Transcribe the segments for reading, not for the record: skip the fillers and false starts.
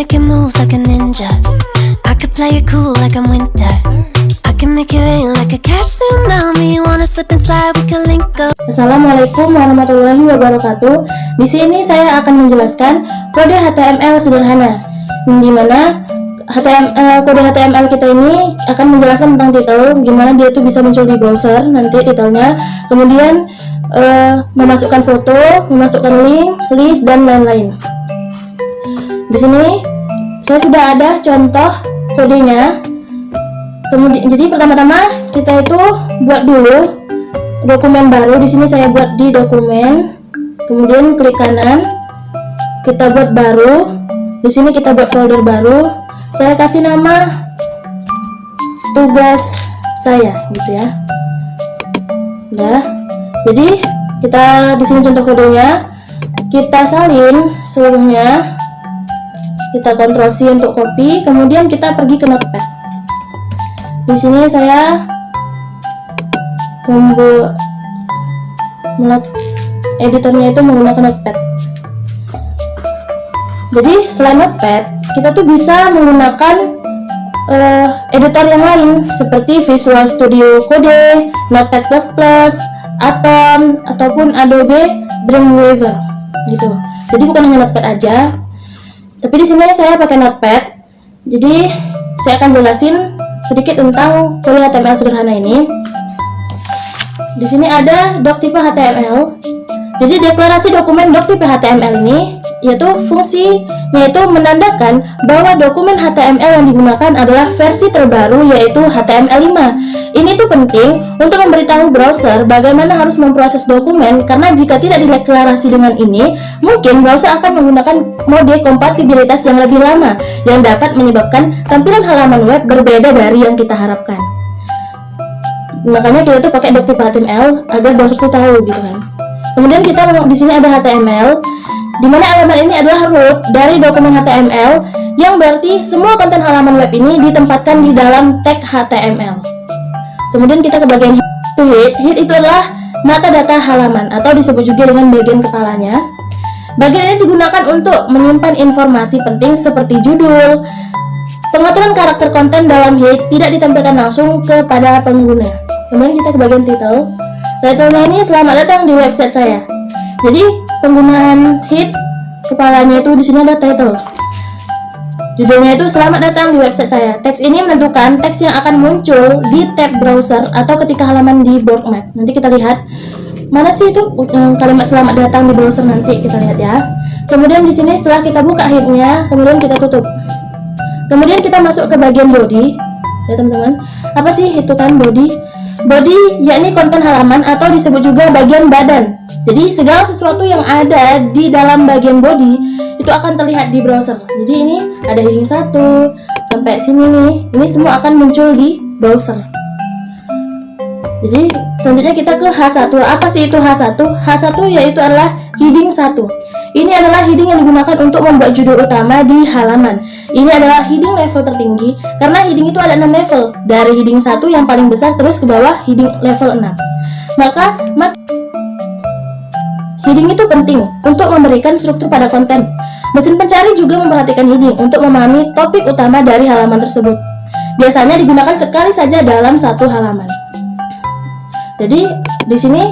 making moves like a ninja. I could play it cool like I'm winter. I can make it rain like a cash tsunami. You wanna slip and slide, we can link up. Assalamualaikum warahmatullahi wabarakatuh. Di sini saya akan menjelaskan kode HTML sederhana, di mana kode HTML kita ini akan menjelaskan tentang title, gimana dia tuh bisa muncul di browser nanti titelnya, kemudian memasukkan foto, memasukkan link, list, dan lain-lain. Di sini saya sudah ada contoh kodenya. Kemudian, jadi pertama-tama kita itu buat dulu dokumen baru. Di sini saya buat di dokumen. Kemudian klik kanan, kita buat baru. Di sini kita buat folder baru. Saya kasih nama tugas saya, gitu ya. Udah. Jadi kita di sini contoh kodenya. Kita salin seluruhnya. Kita Ctrl C untuk copy, kemudian kita pergi ke Notepad. Di sini saya membuat editornya itu menggunakan Notepad. Jadi selain Notepad, kita tuh bisa menggunakan editor yang lain seperti Visual Studio Code, Notepad++, Atom, ataupun Adobe Dreamweaver gitu. Jadi bukan hanya Notepad aja. Tapi di sini saya pakai Notepad. Jadi saya akan jelasin sedikit tentang kode HTML sederhana ini. Di sini ada doc tipe HTML. Jadi deklarasi dokumen doc tipe HTML ini yaitu fungsinya itu menandakan bahwa dokumen HTML yang digunakan adalah versi terbaru, yaitu HTML5. Ini tuh penting untuk memberitahu browser bagaimana harus memproses dokumen, karena jika tidak dideklarasi dengan ini, mungkin browser akan menggunakan mode kompatibilitas yang lebih lama yang dapat menyebabkan tampilan halaman web berbeda dari yang kita harapkan. Makanya kita tuh pakai doc tipe HTML agar browser tuh tahu gitu kan. Kemudian kita di sini ada HTML, di mana elemen ini adalah root dari dokumen HTML, yang berarti semua konten halaman web ini ditempatkan di dalam tag HTML. Kemudian kita ke bagian head. Head itu adalah metadata halaman atau disebut juga dengan bagian kepalanya. Bagian ini digunakan untuk menyimpan informasi penting seperti judul. Pengaturan karakter konten dalam head tidak ditampilkan langsung kepada pengguna. Kemudian kita ke bagian title. Title-nya ini selamat datang di website saya. Jadi penggunaan head kepalanya itu di sini ada title. Judulnya itu selamat datang di website saya. Teks ini menentukan teks yang akan muncul di tab browser atau ketika halaman di bookmark. Nanti kita lihat mana sih itu kalimat selamat datang di browser, nanti kita lihat ya. Kemudian di sini setelah kita buka headnya, kemudian kita tutup. Kemudian kita masuk ke bagian body. Ya teman-teman, apa sih itu kan body? Body yakni konten halaman atau disebut juga bagian badan. Jadi segala sesuatu yang ada di dalam bagian body itu akan terlihat di browser. Jadi ini ada heading 1 sampai sini nih. Ini semua akan muncul di browser. Jadi selanjutnya kita ke H1. Apa sih itu H1? H1 yaitu adalah heading 1. Ini adalah heading yang digunakan untuk membuat judul utama di halaman. Ini adalah heading level tertinggi karena heading itu ada 6 level. Dari heading 1 yang paling besar terus ke bawah heading level 6. Maka heading itu penting untuk memberikan struktur pada konten. Mesin pencari juga memperhatikan heading untuk memahami topik utama dari halaman tersebut. Biasanya digunakan sekali saja dalam satu halaman. Jadi di sini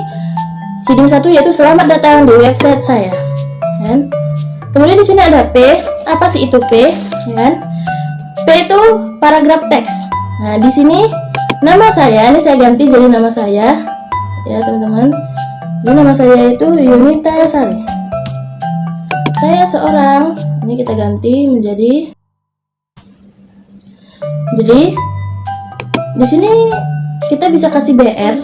heading 1 yaitu selamat datang di website saya. Kan? Kemudian di sini ada P. Apa sih itu P? Kan? P itu paragraf teks. Nah, di sini nama saya, ini saya ganti jadi nama saya. Ya, teman-teman. Ini nama saya itu Yunita Sari. Saya seorang. Ini kita ganti menjadi. Jadi di sini kita bisa kasih BR.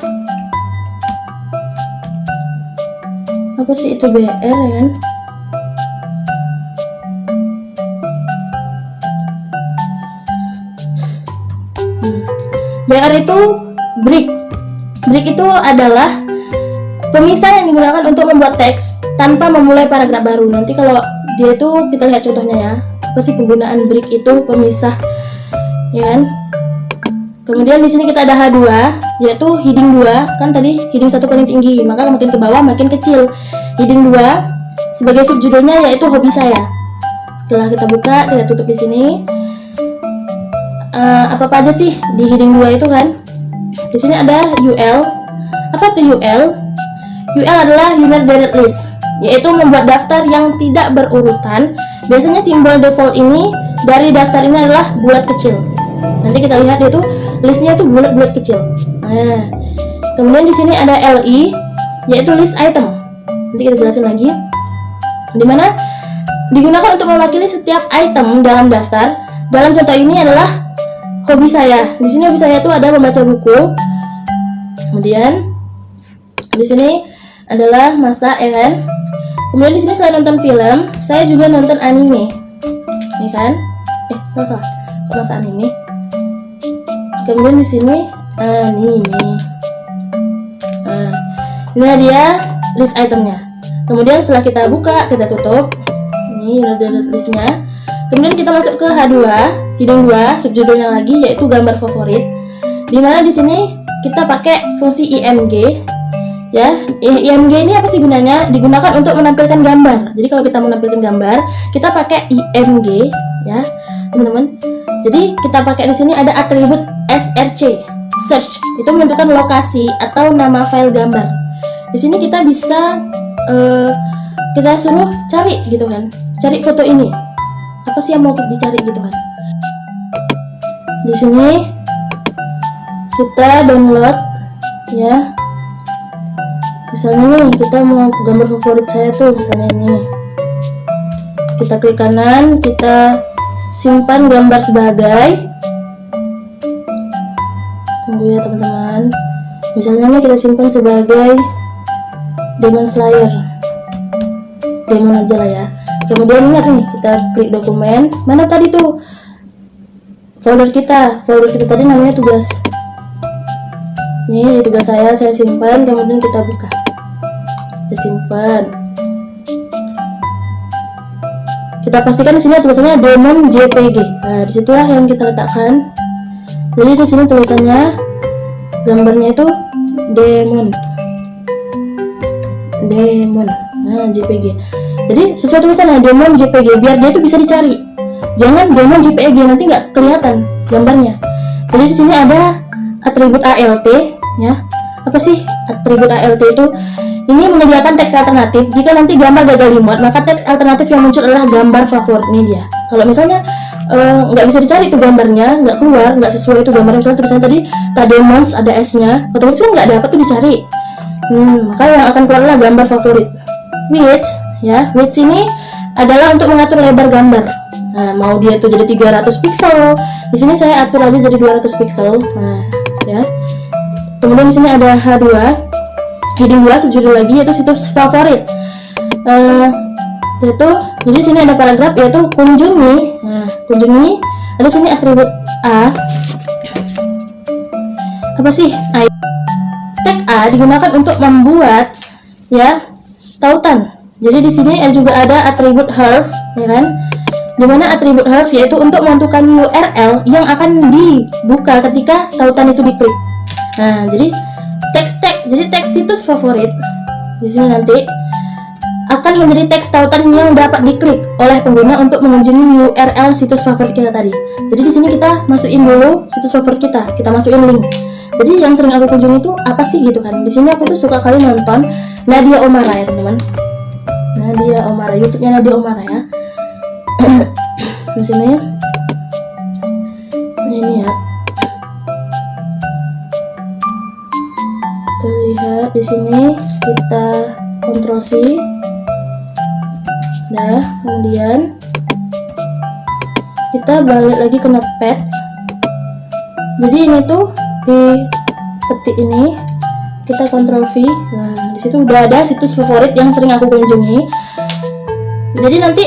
Apa sih itu BR ya kan? BR itu break. Break itu adalah pemisah yang digunakan untuk membuat teks tanpa memulai paragraf baru. Nanti kalau dia itu kita lihat contohnya ya. Apa sih penggunaan break itu pemisah, ya kan? Kemudian di sini kita ada H2, yaitu heading 2. Kan tadi heading 1 paling tinggi, maka makin ke bawah makin kecil. Heading 2 sebagai subjudulnya yaitu hobi saya. Setelah kita buka, kita tutup di sini. Apa aja sih di heading 2 itu kan? Di sini ada UL. Apa itu UL? UL adalah Unit Direct List, yaitu membuat daftar yang tidak berurutan. Biasanya simbol default ini dari daftar ini adalah bulat kecil. Nanti kita lihat itu listnya itu bulat-bulat kecil. Nah, kemudian di sini ada LI, yaitu list item. Nanti kita jelasin lagi. Dimana digunakan untuk mewakili setiap item dalam daftar. Dalam contoh ini adalah hobi saya. Di sini hobi saya itu ada membaca buku. Kemudian di sini adalah masak, ya kan? Kemudian di sini saya nonton film, saya juga nonton anime, ya kan? Salah. Kok masak anime? Kemudian di sini anime. Ini dia list itemnya. Kemudian setelah kita buka, kita tutup. Ini ada listnya. Kemudian kita masuk ke H2, heading 2, subjudulnya lagi yaitu gambar favorit. Dimana di sini kita pakai fungsi IMG. Ya, IMG ini apa sih gunanya? Digunakan untuk menampilkan gambar. Jadi kalau kita mau menampilkan gambar, kita pakai IMG, ya, teman-teman. Jadi kita pakai di sini ada atribut SRC, search. Itu menentukan lokasi atau nama file gambar. Di sini kita bisa kita suruh cari gitu kan. Cari foto ini. Apa sih yang mau dicari gitu kan? Di sini kita download, ya. Misalnya nih, kita mau gambar favorit saya tuh, misalnya ini. Kita klik kanan, kita simpan gambar sebagai. Tunggu ya teman-teman. Misalnya nih kita simpan sebagai Demon Slayer. Demon aja lah ya. Kemudian ingat nih, kita klik dokumen. Mana tadi tuh folder kita tadi namanya tugas. Ini tugas saya simpan. Kemudian kita buka, kita simpan. Kita pastikan di sini tulisannya Demon JPG. Nah, disitulah yang kita letakkan. Jadi di sini tulisannya, gambarnya itu Demon. Nah, JPG. Jadi sesuai tulisannya Demon JPG biar dia itu bisa dicari. Jangan Demon JPG, nanti nggak kelihatan gambarnya. Jadi di sini ada atribut ALT, ya. Apa sih atribut ALT itu? Ini menyediakan teks alternatif. Jika nanti gambar gagal di-muat, maka teks alternatif yang muncul adalah gambar favorit. Ini dia. Kalau misalnya nggak bisa dicari itu gambarnya, nggak keluar, nggak sesuai itu gambarnya, misalnya tulisannya tadi Tademons ada S-nya, otomatis kan nggak dapat tuh dicari. Maka yang akan keluar adalah gambar favorit. Width, ya, width ini adalah untuk mengatur lebar gambar. Nah, mau dia tuh jadi 300 pixel, di sini saya atur aja jadi 200 pixel. Nah, ya. Kemudian di sini ada H2, heading 2 subjudul lagi yaitu situs favorit. Yaitu jadi sini ada paragraf yaitu kunjungi. Nah, kunjungi ada sini atribut A. Apa sih? Tag A digunakan untuk membuat, ya, tautan. Jadi di sini juga ada atribut href, ya kan? Dimana atribut href yaitu untuk menentukan URL yang akan dibuka ketika tautan itu diklik. Nah, jadi teks tag, jadi teks situs favorit di sini nanti akan menjadi teks tautan yang dapat diklik oleh pengguna untuk mengunjungi URL situs favorit kita tadi. Jadi di sini kita masukin dulu situs favorit kita masukin link. Jadi yang sering aku kunjungi itu apa sih gitu kan? Di sini aku tuh suka kali nonton Nadia Omara ya teman-teman. Nadia Omara, YouTube-nya Nadia Omara ya. Di sini. Nah, ini ya. Terlihat di sini, kita Ctrl C. Nah, kemudian kita balik lagi ke Notepad. Jadi ini tuh di petik ini kita Ctrl V. Nah, di situ udah ada situs favorit yang sering aku kunjungi. Jadi nanti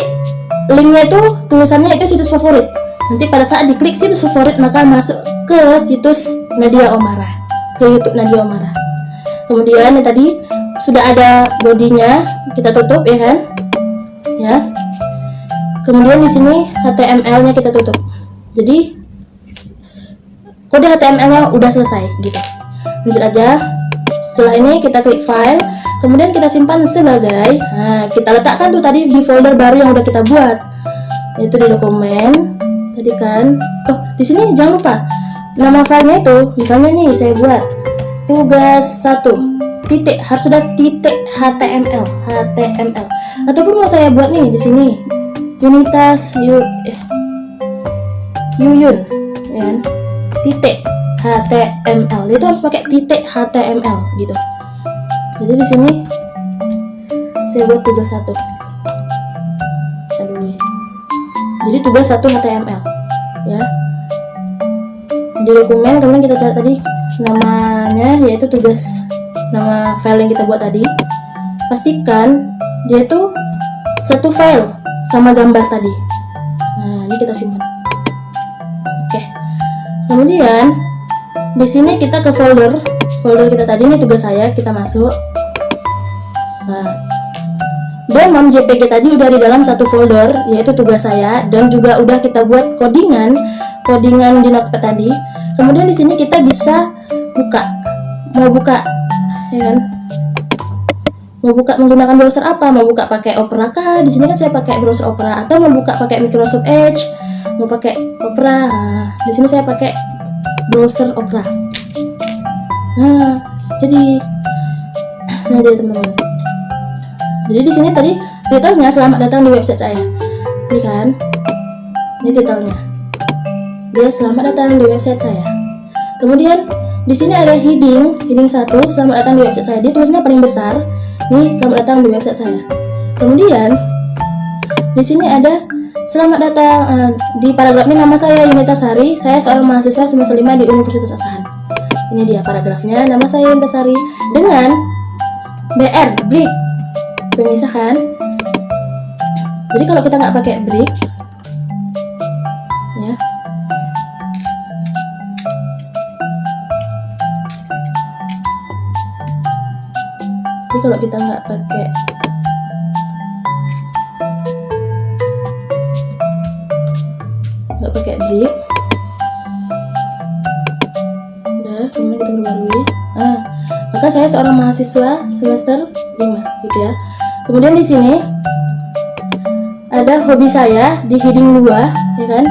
linknya itu tulisannya itu situs favorit. Nanti pada saat diklik situs favorit maka masuk ke situs Nadia Omara, ke YouTube Nadia Omara. Kemudian yang tadi sudah ada bodinya, kita tutup ya kan? Ya. Kemudian di sini HTML-nya kita tutup. Jadi kode HTML-nya udah selesai gitu. Lanjut aja. Setelah ini kita klik file, kemudian kita simpan sebagai, nah, kita letakkan tuh tadi di folder baru yang udah kita buat. yaitu di dokumen tadi kan. Oh, di sini jangan lupa nama filenya itu. Misalnya nih saya buat tugas 1 titik, harus ada titik html. Ataupun mau saya buat nih di sini Unitas Yuyun ya kan? Titik html, itu harus pakai titik html gitu. Jadi di sini saya buat tugas 1. Jadi tugas 1 html ya. Di dokumen kemudian kita cari tadi namanya, yaitu tugas, nama file yang kita buat tadi. Pastikan dia itu satu file sama gambar tadi. Nah, ini kita simpan. Oke. Kemudian di sini kita ke folder kita tadi, ini tugas saya, kita masuk. Nah, Demon JPG tadi udah di dalam satu folder, yaitu tugas saya, dan juga udah kita buat codingan di Notepad tadi. Kemudian di sini kita bisa mau buka ya kan? Mau buka menggunakan browser apa? Mau buka pakai Opera kah? Di sini kan saya pakai browser Opera, atau mau buka pakai Microsoft Edge, mau pakai Opera. Nah, di sini saya pakai browser Opera. Nah, jadi dia teman-teman. Jadi di sini tadi titelnya selamat datang di website saya. Ini kan? Ini titelnya. Dia selamat datang di website saya. Kemudian di sini ada heading 1, selamat datang di website saya. Dia tulisnya paling besar. Nih, selamat datang di website saya. Kemudian di sini ada selamat datang di paragrafnya, nama saya Yunita Sari, saya seorang mahasiswa semester 5 di Universitas Asahan. Ini dia paragrafnya, nama saya Yunita Sari dengan BR break pemisah kan. Jadi kalau kita nggak pakai break ya, jadi kalau kita nggak pakai break, udah kemudian kita perbarui. Maka saya seorang mahasiswa semester 5 gitu ya. Kemudian di sini ada hobi saya di heading 2 ya kan.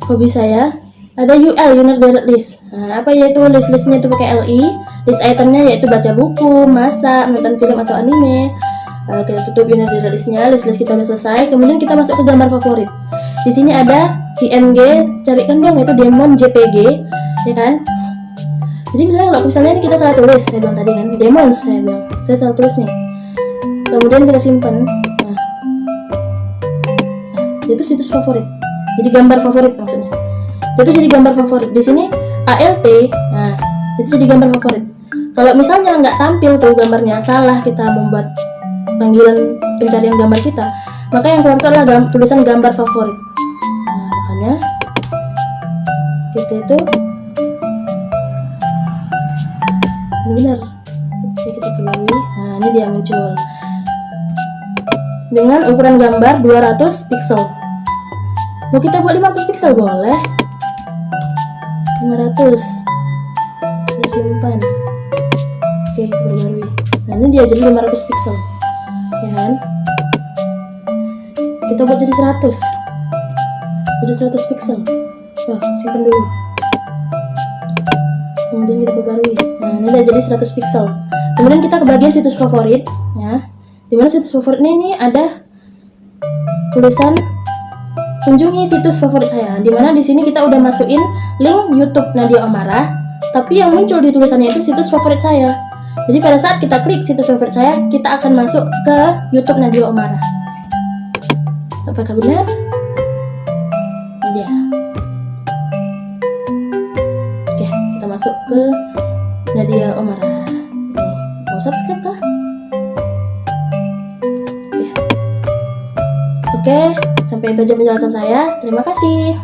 Hobi saya ada UL, Unit Direct List. Nah, apa yaitu list-listnya itu pakai LI. List itemnya yaitu baca buku, masak, nonton film atau anime. Kita tutup unit direct listnya, list kita udah selesai. Kemudian kita masuk ke gambar favorit. Di sini ada DMG, carikan dong yaitu Demon JPG ya kan. Jadi misalnya ini kita salah tulis, saya bilang tadi kan Demon, saya bilang saya salah tulis nih. Kemudian kita simpan. Nah, itu situs favorit. Jadi gambar favorit maksudnya. Itu jadi gambar favorit. Di sini ALT. Nah, itu jadi gambar favorit. Kalau misalnya nggak tampil tuh gambarnya, salah kita membuat panggilan pencarian gambar kita, maka yang keluar itu adalah tulisan gambar favorit. Nah, makanya kita itu ini benar. Kita perbarui. Nah, ini dia muncul dengan ukuran gambar 200 pixel. Mau kita buat 500 pixel boleh. 500. Kita simpan. Oke, kita perbarui. Nah, ini dia jadi 500 pixel. Ya kan? Kita buat jadi 100. Jadi 100 pixel. Oh, simpan dulu. Kemudian kita perbarui. Nah, ini udah jadi 100 pixel. Kemudian kita ke bagian situs favorit ya. Dimana situs favorit ini ada tulisan kunjungi situs favorit saya. Dimana di sini kita udah masukin link YouTube Nadia Omarah, tapi yang muncul di tulisannya itu situs favorit saya. Jadi pada saat kita klik situs favorit saya, kita akan masuk ke YouTube Nadia Omarah. Apakah benar? Ini dia. Oke, kita masuk ke Nadia Omarah. Nih, mau subscribe kah? Oke, sampai itu aja penjelasan saya. Terima kasih.